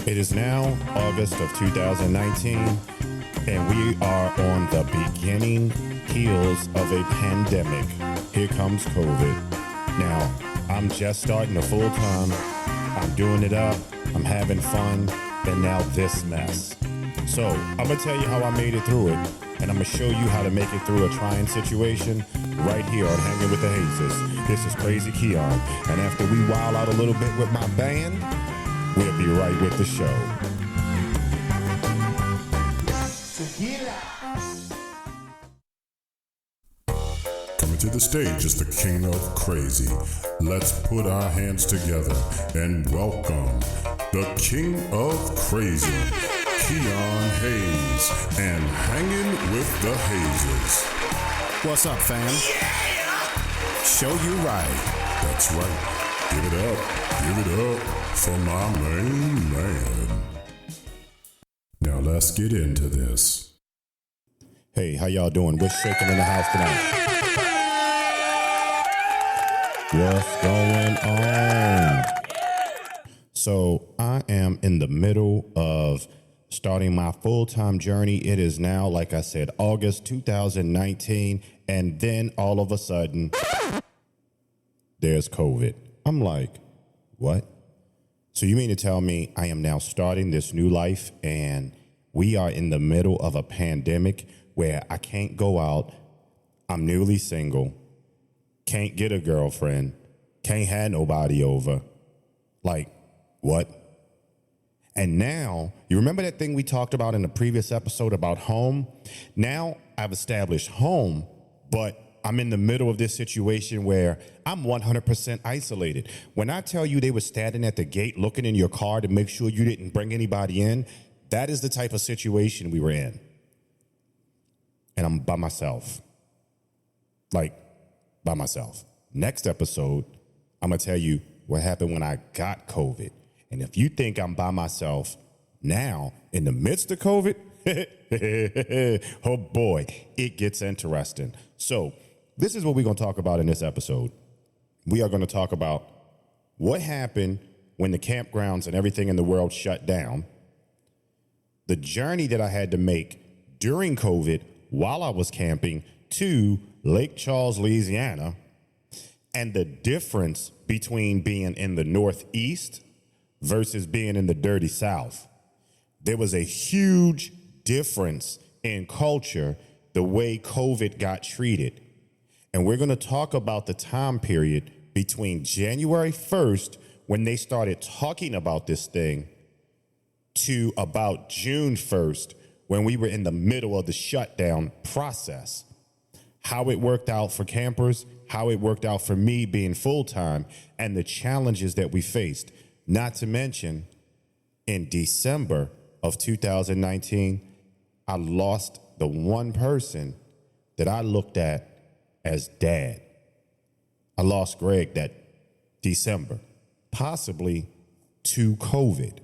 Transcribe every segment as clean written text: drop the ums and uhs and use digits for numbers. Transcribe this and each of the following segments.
It is now August of 2019, and we are on the beginning heels of a pandemic. Here comes COVID. Now, I'm just starting a full-time. I'm doing it up. I'm having fun. And now this mess. So, I'm going to tell you how I made it through it, and I'm going to show you how to make it through a trying situation right here on Hanging with the Hazes. This is Crazy Keon, and after we wild out a little bit with my band, we'll be right with the show. Coming to the stage is the King of Crazy. Let's put our hands together and welcome the King of Crazy, Keon Hayes, and Hanging with the Hazes. What's up, fam? Yeah! Show you right. That's right. Give it up for my main man. Now let's get into this. Hey, how y'all doing? What's shaking in the house tonight? What's going on? So I am in the middle of starting my full-time journey. It is now, like I said, August 2019, and then all of a sudden, there's COVID. I'm like, what? So you mean to tell me I am now starting this new life and we are in the middle of a pandemic where I can't go out, I'm newly single, can't get a girlfriend, can't have nobody over. Like, what? And now, you remember that thing we talked about in the previous episode about home? Now I've established home, but I'm in the middle of this situation where I'm 100% isolated. When I tell you they were standing at the gate looking in your car to make sure you didn't bring anybody in, that is the type of situation we were in. And I'm by myself. Like, by myself. Next episode, I'm going to tell you what happened when I got COVID. And if you think I'm by myself now in the midst of COVID, oh boy, it gets interesting. So this is what we're going to talk about in this episode. We are going to talk about what happened when the campgrounds and everything in the world shut down, the journey that I had to make during COVID while I was camping to Lake Charles, Louisiana, and the difference between being in the Northeast versus being in the dirty South. There was a huge difference in culture, the way COVID got treated. And we're going to talk about the time period between January 1st, when they started talking about this thing, to about June 1st, when we were in the middle of the shutdown process. How it worked out for campers, how it worked out for me being full-time, and the challenges that we faced. Not to mention, in December of 2019, I lost the one person that I looked at as dad. I lost Greg that December, possibly to COVID.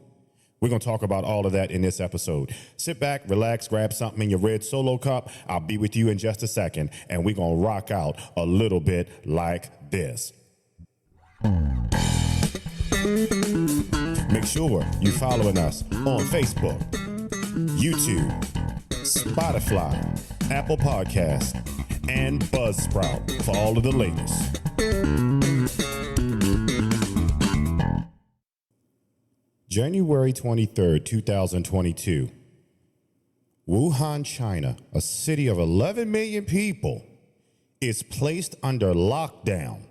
We're going to talk about all of that in this episode. Sit back, relax, grab something in your red Solo cup. I'll be with you in just a second, and we're going to rock out a little bit like this. Make sure you're following us on Facebook, YouTube, Spotify, Apple Podcasts, and Buzzsprout for all of the latest. January 23rd, 2022. Wuhan, China, a city of 11 million people, is placed under lockdown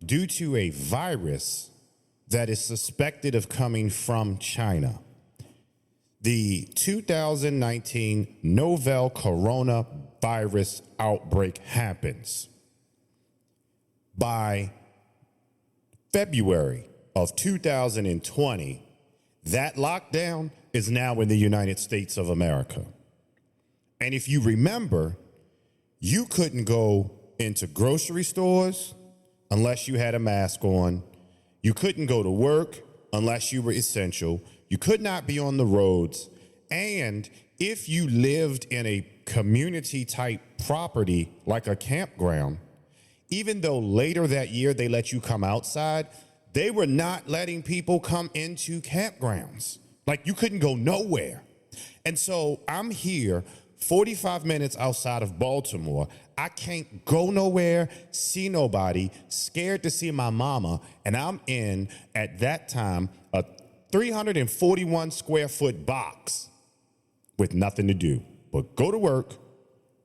due to a virus that is suspected of coming from China. The 2019 novel coronavirus outbreak happens. By February of 2020, that lockdown is now in the United States of America. And if you remember, you couldn't go into grocery stores unless you had a mask on. You couldn't go to work unless you were essential. You could not be on the roads. And if you lived in a community type property like a campground, even though later that year they let you come outside, they were not letting people come into campgrounds. Like, you couldn't go nowhere. And so I'm here 45 minutes outside of Baltimore. I can't go nowhere, see nobody, scared to see my mama. And I'm in, at that time, a 341 square foot box with nothing to do but go to work,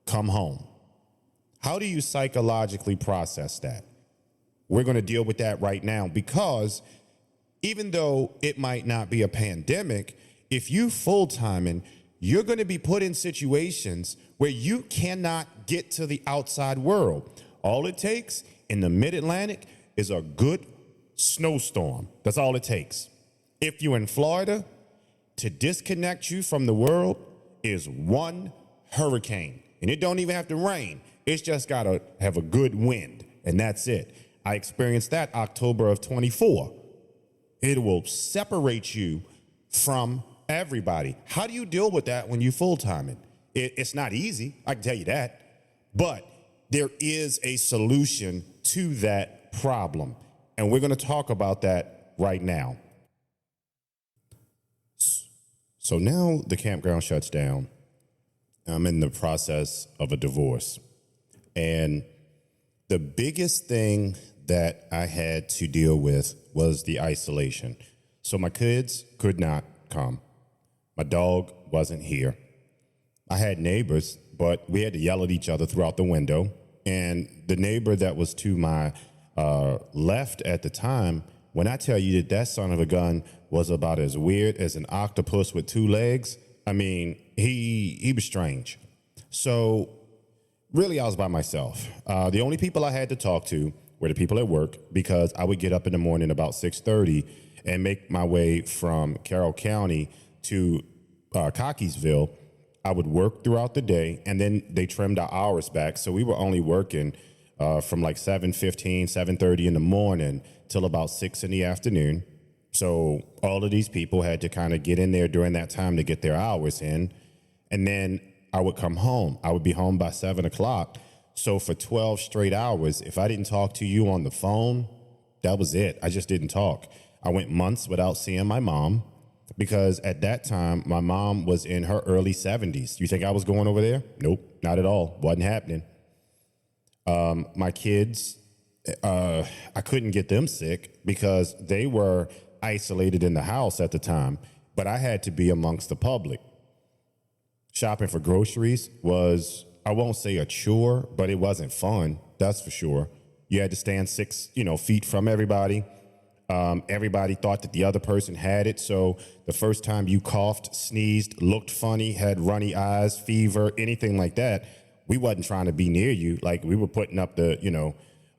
come home. How do you psychologically process that? We're going to deal with that right now, because even though it might not be a pandemic, if you full-timing, you're going to be put in situations where you cannot get to the outside world. All it takes in the mid-Atlantic is a good snowstorm. That's all it takes. If you're in Florida, to disconnect you from the world is one hurricane. And it don't even have to rain. It's just got to have a good wind, and that's it. I experienced that October of 24. It will separate you from everybody. How do you deal with that when you full-timing? It's not easy, I can tell you that. But there is a solution to that problem, and we're going to talk about that right now. So now the campground shuts down. I'm in the process of a divorce. And the biggest thing that I had to deal with was the isolation. So my kids could not come. My dog wasn't here. I had neighbors, but we had to yell at each other throughout the window. And the neighbor that was to my left at the time, when I tell you that that son of a gun was about as weird as an octopus with two legs, I mean, he was strange. So really, I was by myself. The only people I had to talk to were the people at work, because I would get up in the morning about 6:30 and make my way from Carroll County to Cockeysville. I would work throughout the day, and then they trimmed our hours back. So we were only working from like 7:15, 7:30 in the morning till about 6 in the afternoon. So all of these people had to kind of get in there during that time to get their hours in. And then I would come home. I would be home by 7 o'clock. So for 12 straight hours, if I didn't talk to you on the phone, that was it. I just didn't talk. I went months without seeing my mom, because at that time, my mom was in her early 70s. You think I was going over there? Nope, not at all. Wasn't happening. My kids, I couldn't get them sick because they were isolated in the house at the time, but I had to be amongst the public. Shopping for groceries was, I won't say a chore, but it wasn't fun, that's for sure. You had to stand 6 feet from everybody. Everybody thought that the other person had it, so the first time you coughed, sneezed, looked funny, had runny eyes, fever, anything like that, we wasn't trying to be near you. Like, we were putting up the,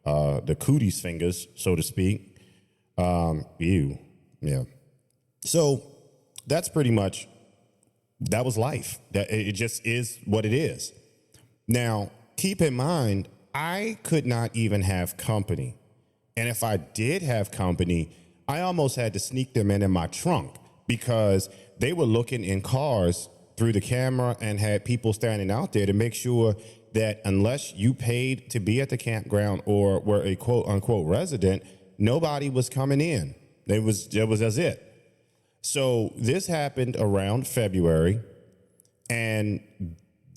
the cooties fingers, so to speak. Ew. Yeah. So that's pretty much, that was life. That it just is what it is. Now, keep in mind, I could not even have company. And if I did have company, I almost had to sneak them in my trunk, because they were looking in cars through the camera and had people standing out there to make sure that unless you paid to be at the campground or were a quote unquote resident, nobody was coming in. It was as it. So this happened around February, and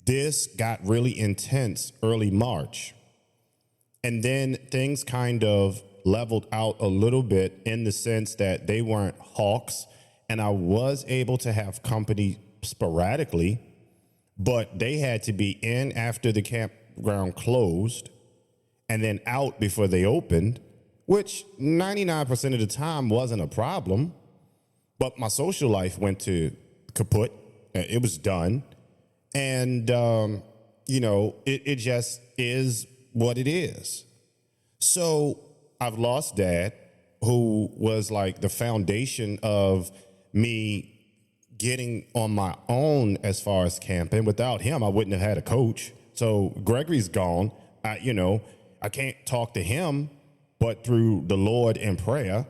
this got really intense early March. And then things kind of leveled out a little bit in the sense that they weren't hawks, and I was able to have company sporadically, but they had to be in after the campground closed and then out before they opened, which 99% of the time wasn't a problem. But my social life went to kaput. It was done. And, it just is what it is. So I've lost Dad, who was like the foundation of me getting on my own as far as camping. Without him, I wouldn't have had a coach. So Gregory's gone. I can't talk to him but through the Lord in prayer.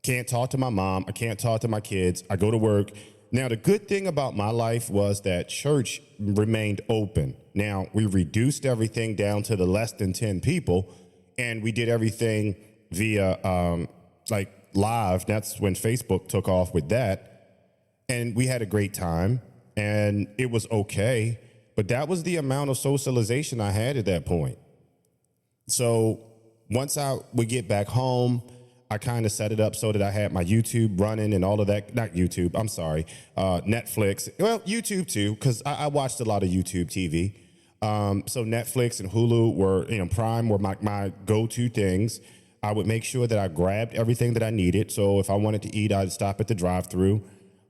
Can't talk to my mom. I can't talk to my kids. I go to work. Now, the good thing about my life was that church remained open. Now, we reduced everything down to the less than 10 people, and we did everything via like live. That's when Facebook took off with that. And we had a great time, and it was okay. But that was the amount of socialization I had at that point. So once I would get back home, I kind of set it up so that I had my YouTube running and all of that. Not YouTube, I'm sorry. Netflix. Well, YouTube too, because I watched a lot of YouTube TV. So Netflix and Hulu were, Prime were my go-to things. I would make sure that I grabbed everything that I needed. So if I wanted to eat, I'd stop at the drive-thru.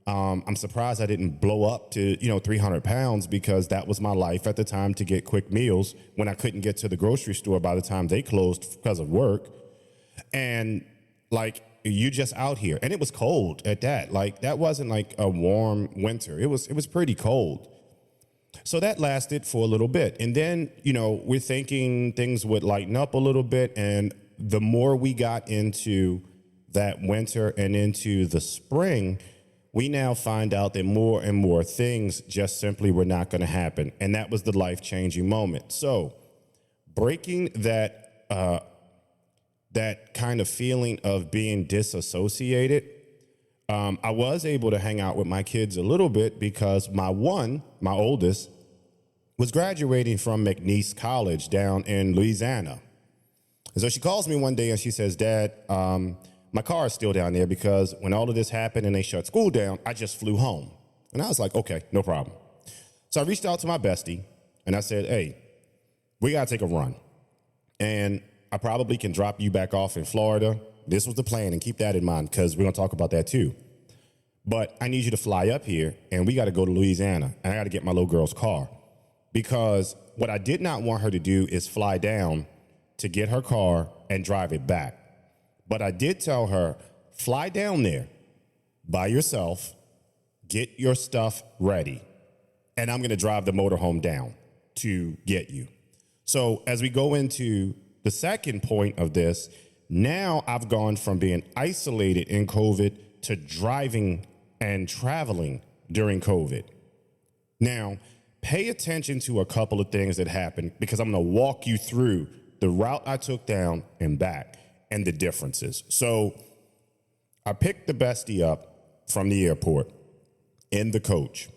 I'm surprised I didn't blow up to, 300 pounds, because that was my life at the time, to get quick meals when I couldn't get to the grocery store by the time they closed because of work. And like, you just out here, and it was cold at that. Like, that wasn't like a warm winter. It was pretty cold. So that lasted for a little bit. And then, we're thinking things would lighten up a little bit. And the more we got into that winter and into the spring, we now find out that more and more things just simply were not going to happen. And that was the life-changing moment. So breaking that kind of feeling of being disassociated, I was able to hang out with my kids a little bit, because my oldest, was graduating from McNeese College down in Louisiana. And so she calls me one day and she says, Dad, my car is still down there, because when all of this happened and they shut school down, I just flew home. And I was like, okay, no problem. So I reached out to my bestie and I said, hey, we got to take a run. And I probably can drop you back off in Florida. This was the plan, and keep that in mind, because we're going to talk about that too. But I need you to fly up here, and we got to go to Louisiana, and I got to get my little girl's car. Because what I did not want her to do is fly down to get her car and drive it back. But I did tell her, fly down there by yourself, get your stuff ready, and I'm going to drive the motorhome down to get you. So as we go into the second point of this, now I've gone from being isolated in COVID to driving and traveling during COVID. Now, pay attention to a couple of things that happened, because I'm going to walk you through the route I took down and back and the differences. So I picked the bestie up from the airport in the coach,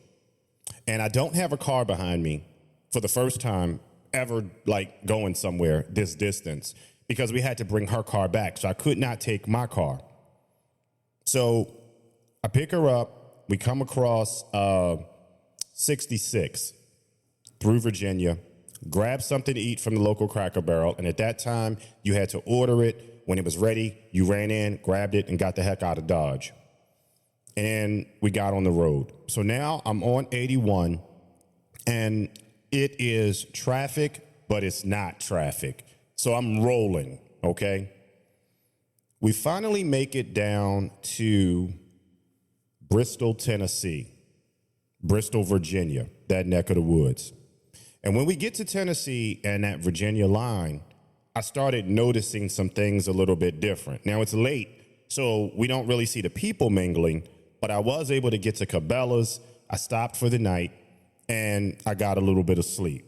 and I don't have a car behind me for the first time ever, like going somewhere this distance, because we had to bring her car back. So I could not take my car. So I pick her up. We come across 66 through Virginia, grab something to eat from the local Cracker Barrel. And at that time, you had to order it. When it was ready, you ran in, grabbed it, and got the heck out of Dodge. And we got on the road. So now I'm on 81, and it is traffic, but it's not traffic. So I'm rolling, okay? We finally make it down to Bristol, Tennessee, Bristol, Virginia, that neck of the woods. And when we get to Tennessee and that Virginia line, I started noticing some things a little bit different. Now, it's late, so we don't really see the people mingling, but I was able to get to Cabela's. I stopped for the night, and I got a little bit of sleep.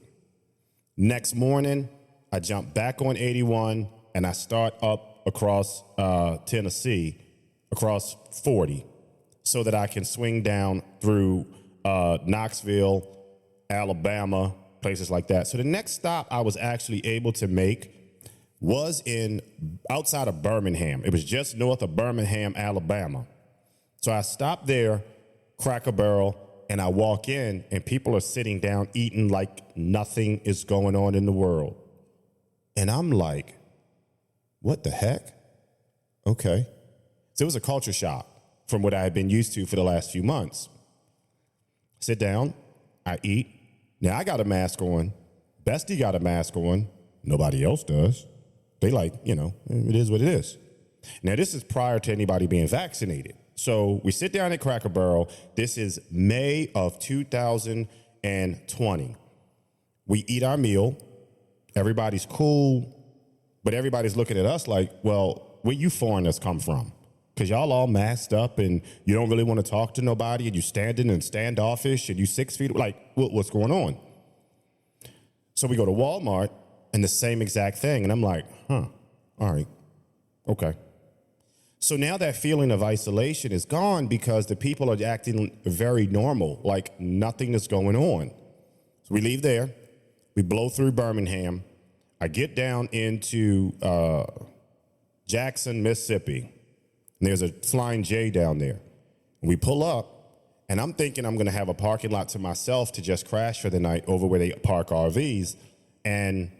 Next morning, I jump back on 81, and I start up across Tennessee, across 40, so that I can swing down through Knoxville, Alabama, places like that. So the next stop I was actually able to make was outside of Birmingham. It was just north of Birmingham, Alabama. So I stopped there, Cracker Barrel, and I walk in, and people are sitting down eating like nothing is going on in the world. And I'm like, what the heck? Okay. So it was a culture shock from what I had been used to for the last few months. Sit down, I eat. Now I got a mask on. Bestie got a mask on. Nobody else does. They it is what it is. Now this is prior to anybody being vaccinated. So we sit down at Cracker Barrel. This is May of 2020. We eat our meal. Everybody's cool, but everybody's looking at us like, well, where you foreigners come from? Because y'all all masked up and you don't really want to talk to nobody, and you standing and standoffish and you 6 feet, like, what's going on? So we go to Walmart and the same exact thing. And I'm like, all right, okay. So now that feeling of isolation is gone because the people are acting very normal, like nothing is going on. So we leave there, we blow through Birmingham. I get down into Jackson, Mississippi, and there's a Flying J down there. And we pull up, and I'm thinking I'm going to have a parking lot to myself to just crash for the night over where they park RVs, and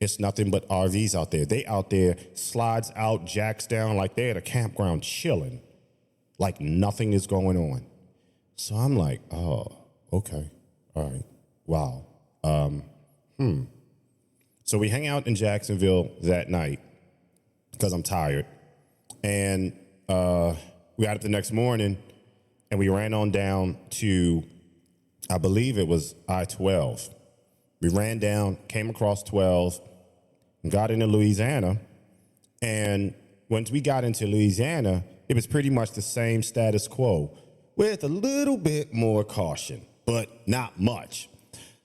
it's nothing but RVs out there. They out there, slides out, jacks down, like they're at a campground chilling, like nothing is going on. So I'm like, oh, okay, all right, wow. So we hang out in Jacksonville that night because I'm tired. And we got up the next morning and we ran on down to, I believe it was I-12. We ran down, came across 12, and got into Louisiana. And once we got into Louisiana, it was pretty much the same status quo with a little bit more caution, but not much.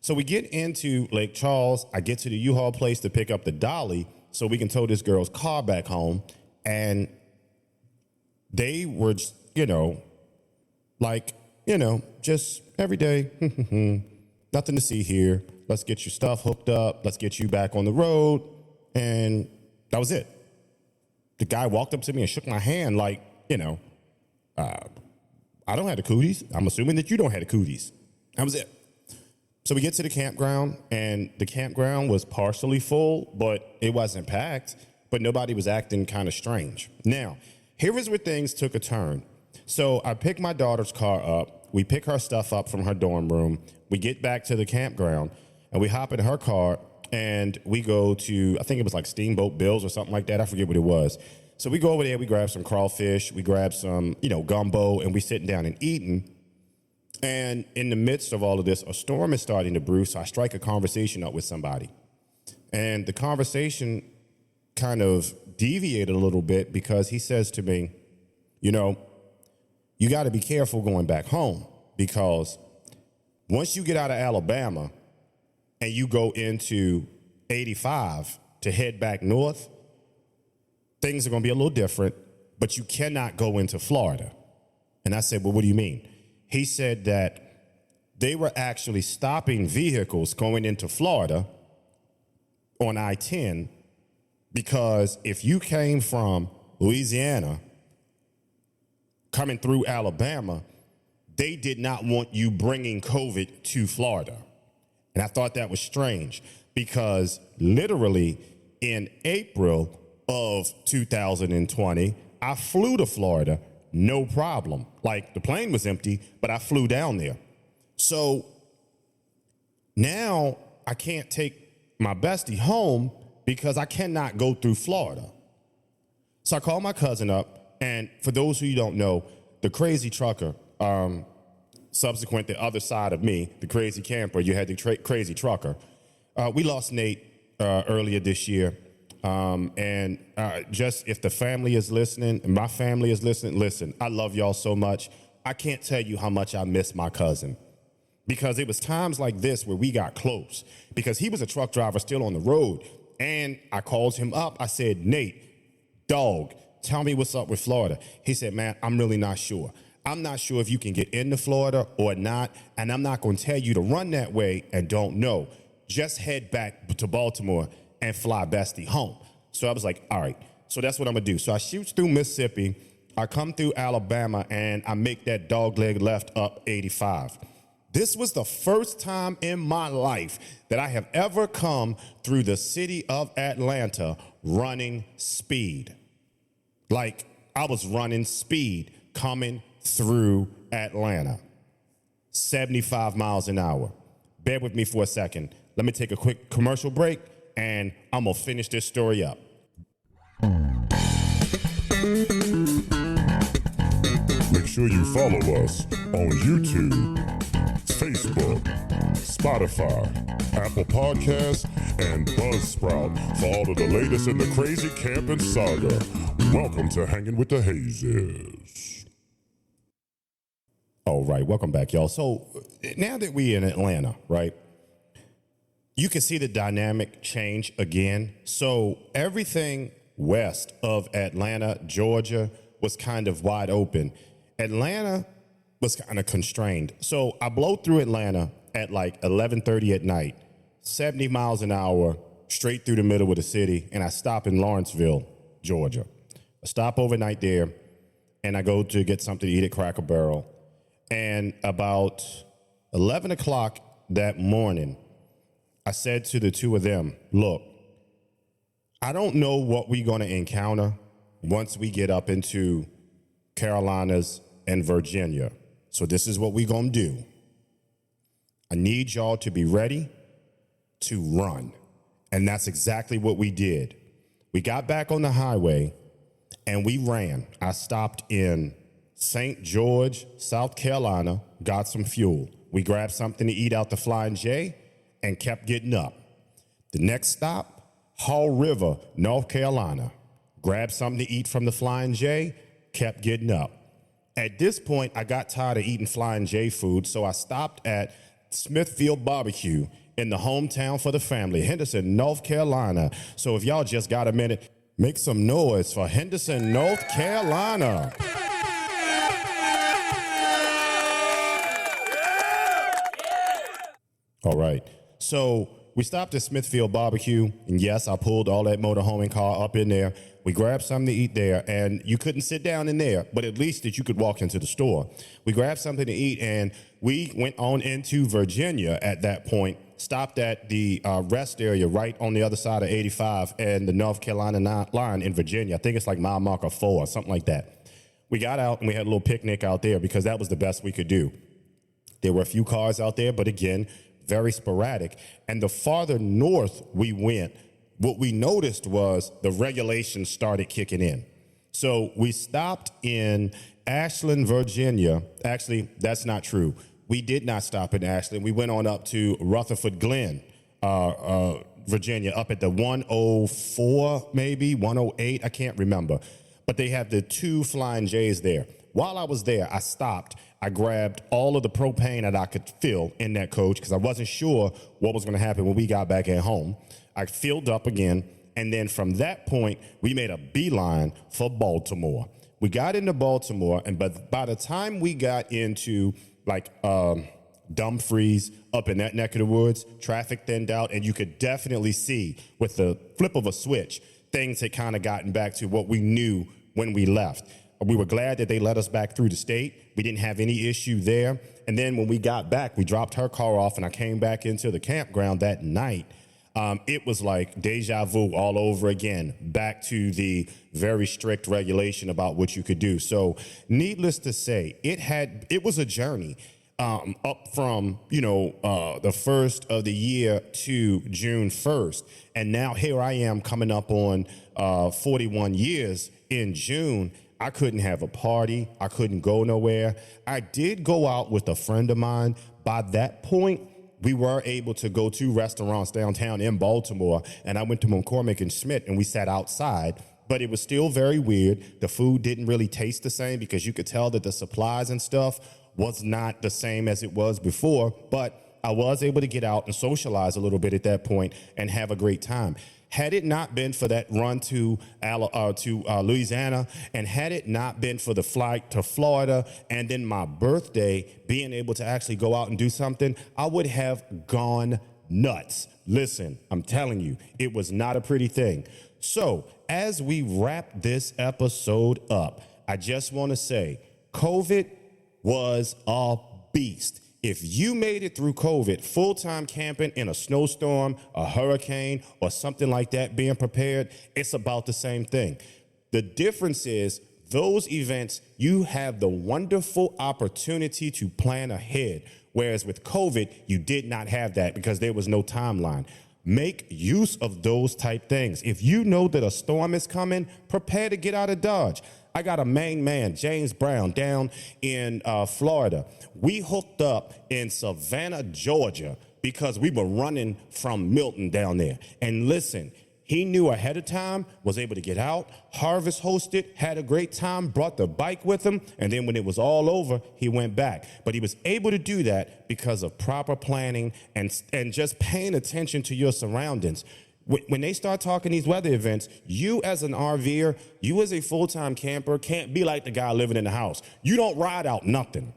So we get into Lake Charles. I get to the U-Haul place to pick up the dolly so we can tow this girl's car back home. And they were, just every day, nothing to see here. Let's get your stuff hooked up. Let's get you back on the road. And that was it. The guy walked up to me and shook my hand like, I don't have the cooties. I'm assuming that you don't have the cooties. That was it. So we get to the campground, and the campground was partially full, but it wasn't packed, but nobody was acting kind of strange. Now, here is where things took a turn. So I pick my daughter's car up. We pick her stuff up from her dorm room. We get back to the campground, and we hop in her car, and we go to, I think it was like Steamboat Bill's or something like that. I forget what it was. So we go over there, we grab some crawfish, we grab some, gumbo, and we sitting down and eating. And in the midst of all of this, a storm is starting to brew, so I strike a conversation up with somebody. And the conversation kind of deviated a little bit because he says to me, you got to be careful going back home because once you get out of Alabama and you go into 85 to head back north, things are going to be a little different, but you cannot go into Florida. And I said, well, what do you mean? He said that they were actually stopping vehicles going into Florida on I-10 because if you came from Louisiana coming through Alabama, they did not want you bringing COVID to Florida. And I thought that was strange because literally in April of 2020, I flew to Florida. No problem. Like the plane was empty, but I flew down there. So now I can't take my bestie home because I cannot go through Florida. So I called my cousin up, and for those who you don't know, the crazy trucker, subsequent the other side of me, the crazy camper, you had the crazy trucker. We lost Nate earlier this year. Just if the family is listening, and my family is listening, listen, I love y'all so much. I can't tell you how much I miss my cousin because it was times like this where we got close because he was a truck driver still on the road. And I called him up. I said, Nate, dog, tell me what's up with Florida. He said, man, I'm really not sure. I'm not sure if you can get into Florida or not. And I'm not going to tell you to run that way and don't know. Just head back to Baltimore and fly bestie home. So I was like, all right, so that's what I'm gonna do. So I shoot through Mississippi, I come through Alabama, and I make that dogleg left up 85. This was the first time in my life that I have ever come through the city of Atlanta running speed. Like I was running speed coming through Atlanta, 75 miles an hour. Bear with me for a second. Let me take a quick commercial break, and I'm gonna finish this story up. Make sure you follow us on YouTube, Facebook, Spotify, Apple Podcasts, and Buzzsprout for all of the latest in the crazy camping saga. Welcome to Hanging with the Hazes. All right, welcome back, y'all. So now that we're in Atlanta, right? you can see the dynamic change again. So everything west of Atlanta, Georgia, was kind of wide open. Atlanta was kind of constrained. So I blow through Atlanta at like 11:30 at night, 70 miles an hour, straight through the middle of the city, and I stop in Lawrenceville, Georgia. I stop overnight there, and I go to get something to eat at Cracker Barrel. And about 11 o'clock that morning, I said to the two of them, look, I don't know what we're going to encounter once we get up into Carolinas and Virginia. So this is what we're going to do. I need y'all to be ready to run. And that's exactly what we did. We got back on the highway and we ran. I stopped in St. George, South Carolina, got some fuel. We grabbed something to eat out the Flying J and kept getting up. The next stop, Hall River, North Carolina. Grabbed something to eat from the Flying J, kept getting up. At this point, I got tired of eating Flying J food, so I stopped at Smithfield Barbecue in the hometown for the family, Henderson, North Carolina. So if y'all just got a minute, make some noise for Henderson, North Carolina. All right. So we stopped at Smithfield Barbecue, and yes, I pulled all that motorhoming car up in there. We grabbed something to eat there, and you couldn't sit down in there, but at least that you could walk into the store. We grabbed something to eat, and we went on into Virginia at that point, stopped at the rest area right on the other side of 85 and the North Carolina line in Virginia. I think it's like mile marker 4 or something like that. We got out, and we had a little picnic out there because that was the best we could do. There were a few cars out there, but again, very sporadic. And the farther north we went, what we noticed was the regulations started kicking in. So we stopped in Ashland, Virginia. Actually, that's not true. We did not stop in Ashland. We went on up to Rutherford Glen, Virginia, up at the 104, maybe 108. I can't remember. But they have the 2 Flying J's there. While I was there, I stopped. I grabbed all of the propane that I could fill in that coach because I wasn't sure what was going to happen when we got back at home. I filled up again, and then from that point, we made a beeline for Baltimore. We got into Baltimore, and by the time we got into like Dumfries, up in that neck of the woods, traffic thinned out, and you could definitely see with the flip of a switch, things had kind of gotten back to what we knew when we left. We were glad that they let us back through the state. We didn't have any issue there. And then when we got back, we dropped her car off, and I came back into the campground that night. It was like deja vu all over again, back to the very strict regulation about what you could do. So needless to say, it was a journey up from, the first of the year to June 1st. And now here I am coming up on 41 years in June. I couldn't have a party. I couldn't go nowhere. I did go out with a friend of mine. By that point, we were able to go to restaurants downtown in Baltimore, and I went to McCormick and Schmidt, and we sat outside, but it was still very weird. The food didn't really taste the same because you could tell that the supplies and stuff was not the same as it was before, but I was able to get out and socialize a little bit at that point and have a great time. Had it not been for that run to Louisiana, and had it not been for the flight to Florida, and then my birthday, being able to actually go out and do something, I would have gone nuts. Listen, I'm telling you, it was not a pretty thing. So as we wrap this episode up, I just want to say, COVID was a beast. If you made it through COVID, full-time camping in a snowstorm, a hurricane, or something like that, being prepared, it's about the same thing. The difference is those events, you have the wonderful opportunity to plan ahead, whereas with COVID, you did not have that because there was no timeline. Make use of those type things. If you know that a storm is coming, prepare to get out of Dodge. I got a main man, James Brown, down in Florida. We hooked up in Savannah, Georgia, because we were running from Milton down there. And listen, He knew ahead of time, was able to get out, harvest hosted, had a great time, brought the bike with him, and then when it was all over, he went back. But he was able to do that because of proper planning and just paying attention to your surroundings. When they start talking these weather events, you as an RVer, you as a full-time camper can't be like the guy living in the house. You don't ride out nothing.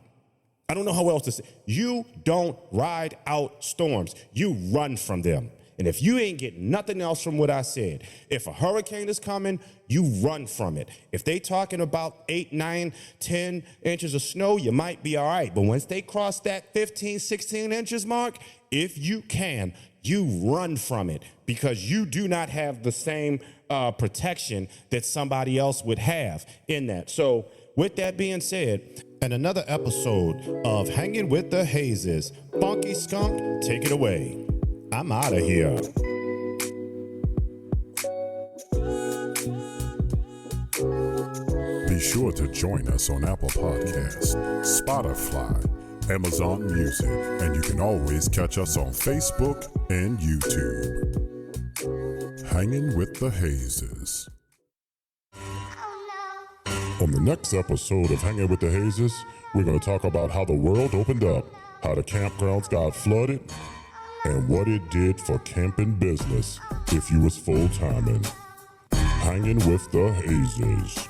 I don't know how else to say. You don't ride out storms. You run from them. And if you ain't getting nothing else from what I said, if a hurricane is coming, you run from it. If they talking about 8, 9, 10 inches of snow, you might be all right. But once they cross that 15, 16 inches mark, if you can, you run from it because you do not have the same protection that somebody else would have in that. So with that being said, and another episode of Hanging with the Hazes, Funky Skunk, take it away. I'm out of here. Be sure to join us on Apple Podcasts, Spotify, Amazon Music, and you can always catch us on Facebook and YouTube. Hanging with the Hazes. On the next episode of Hanging with the Hazes, we're going to talk about how the world opened up, how the campgrounds got flooded, and what it did for camping business if you was full-timing. Hanging with the Hazes.